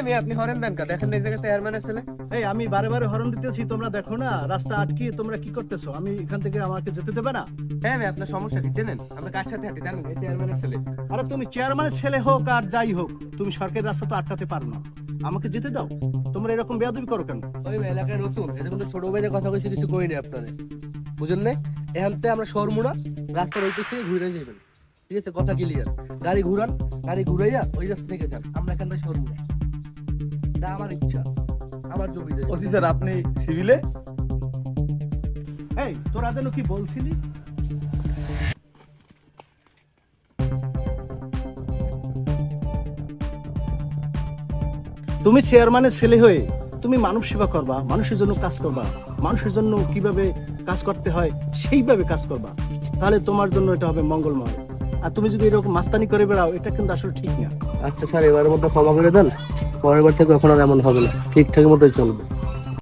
এই মেয়ে আপনি হরেন দেন কা? দেখেন এই জায়গায় চেয়ারম্যানের ছেলে। এই আমি বারে বারে হরন দিতেছি, তোমরা দেখো না রাস্তা আটকিয়ে তোমরা কি করতেছো? আমি এখান থেকে আমাকে যেতে দেবে না? হ্যাঁ মেয়ে, আপনার সমস্যা কি চেনেন? আমরা কার সাথে হাঁটি জানেন? এই চেয়ারম্যানের ছেলে। আরে তুমি চেয়ারম্যানের ছেলে হোক আর যাই হোক, তুমি সরকারি রাস্তা তো আটকাতে পারো না, আমাকে যেতে দাও। তোমরা এরকম বেয়াদবি করো কেন? ওই মেয়ে এলাকায় নতুন, এটা কিন্তু ছোট ভাইদের কথা কইছি, কিছু কইনি আপনাদের, বুঝেন না? এখান থেকে আমরা শর্মুড়া রাস্তার ওই পিছিয়ে ঘুরে যাবেন, ঠিক আছে? কথা ক্লিয়ার। গাড়ি ঘুরান, গাড়ি ঘুরাইয়া ওই রাস্তা থেকে যান, আমরা এখান থেকে শর্মুড়া। এটা আমার ইচ্ছা, আমার জমি। ওসি স্যার, আপনি সিভিলে? এই তোরা যেন কি বলছিলি? তুমি চেয়ারম্যানের ছেলে হয়ে তুমি মানব সেবা করবা, মানুষের জন্য কাজ করবা, মানুষের জন্য কিভাবে কাজ করতে হয় সেইভাবে কাজ করবা, তাহলে তোমার জন্য এটা হবে মঙ্গলময়। আর তুমি যদি এরকম মাস্তানি করে বেড়াও, এটা কিন্তু আসলে ঠিক না। আচ্ছা স্যার, এবারের মধ্যে ক্ষমা করে দেন, পরের বার থেকে এখন আর এমন হবে না, ঠিকঠাক মতোই চলবে।